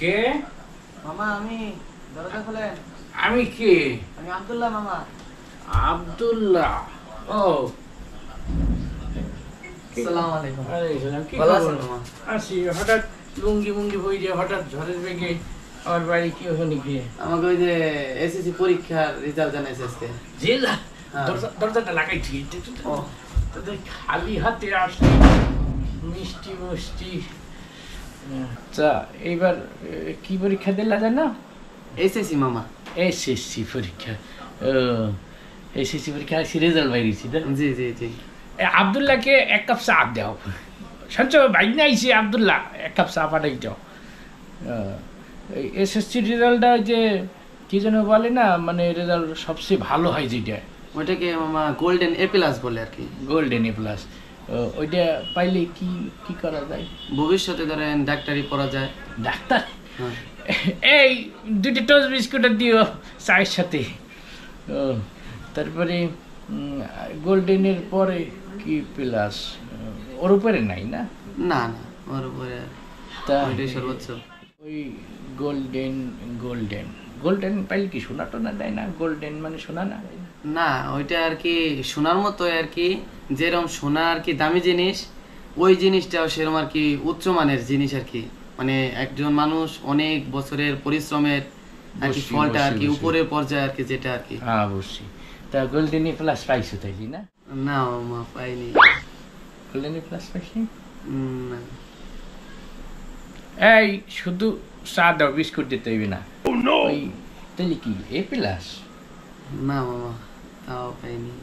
কে? মামা আমি দরজা খোলেন। আমি কে? আমি আব্দুল্লাহ মামা। আব্দুল্লাহ। ও আসসালামু আলাইকুম। কি ভালো খবর? আছেন মামা? আছি। হঠাৎ লুঙ্গি মুঙ্গি বইরে হঠাৎ ঝড়ের বেগে আমার বাড়ি কি হলো কি? আমাকে ওই যে এসএসসি পরীক্ষার রেজাল্ট জানাইছে আজকে। জেলা হ্যাঁ। দরজাটা লাগাইছি। ও তোদের খালি হাতে আসলি মিষ্টি মিষ্টি। আচ্ছা, এইবার কি পরীক্ষা দিলা জানো? এসএসসি মামা। এসএসসি পরীক্ষা। ও এসএসসি পরীক্ষা রেজাল্ট বাইরেছি না? জি জি জি। আব্দুল্লাহকে এক কাপ চা দাও। সঞ্চয় ভাই নাইছি আব্দুল্লাহ, এক কাপ চা পাঠাই দাও। এসএসসি রেজাল্টটা যে কি যেন বলে না, মানে রেজাল্ট সবচেয়ে ভালো হয় যেটা, ওইটাকে মামা গোল্ডেন এ প্লাস বলে আর কি। Golden A plus. ওইটা পাইলে কি কি করা যায়? ভবিষ্যতে ধরেন ডাক্তারি পড়া যায়। ডাক্তার? হ্যাঁ। এই দুইটা টোস্ট বিস্কুট দিও চায়ের সাথে। তারপরে গোল্ডেনের পরে কি প্লাস? ওর উপরে নাই না? না না, ওর উপরে তা ওইটাই সর্বোচ্চ। ওই গোল্ডেন গোল্ডেন গোল্ডেন পাইলে কি সোনা টোনা দেয় না? গোল্ডেন মানে সোনা না? না, ওইটা আর কি সোনার মতো আর কি, যেরকম সোনা আর কি দামি জিনিস, ওই জিনিসটাও সেরকম আর কি উচ্চমানের জিনিস আর কি। মানে একজন মানুষ অনেক বছরের পরিশ্রমের আর কি ফলটা আর কি উপরের পর্যায়ে আর কি, যেটা আর কি। হ্যাঁ অবশ্যই। তা গোল্ডেন প্লাস পাইছো তাইলি না? না মামা, পাইনি। গোল্ডেন প্লাস পাইছি না। এই শুধু চা দাও, বিস্কুট দিতে হইবে না। ওই তাইলে কি এ প্লাস? না মামা, তাও পাইনি।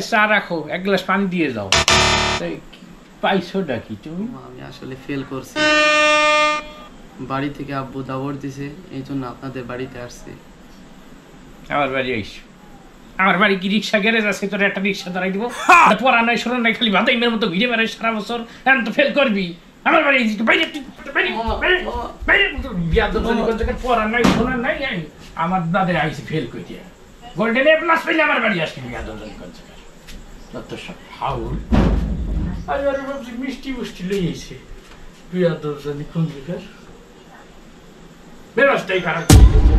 চা রাখো, এক গ্লাস পানি দিয়ে যাও। তাই পাইছো ডাকি তুমি? মামা, আমি আসলে ফেল করছি। বাড়ি থেকে আব্বু দাওয়াত দিছে, এই জন্য আপনাদের বাড়িতে আসছি। আমার বাড়ি আইস। আমার বাড়ি কি রিক্সা গ্যারেজ আছে? তোর একটা রিক্সা ধরাই দিব? পড়া নাই শোনা নাই, খালি বাদাইমের মতো ঘিরে বেড়াই সারা বছর। এখন তো ফেল করবি। আমার বাড়ি বাইরে পড়া নাই শোনা নাই। আমার দাদা আইসি ফেল করে দিয়ে গোল্ডেন এ প্লাস পেলে আমার বাড়ি আসবি। যত সব ফাউল। আর ভাবছি মিষ্টি মুষ্টি লইয়েছে বিয়া দর্শনী কোন জায়গার ব্যবস্থাই খারাপ করে দিয়েছে।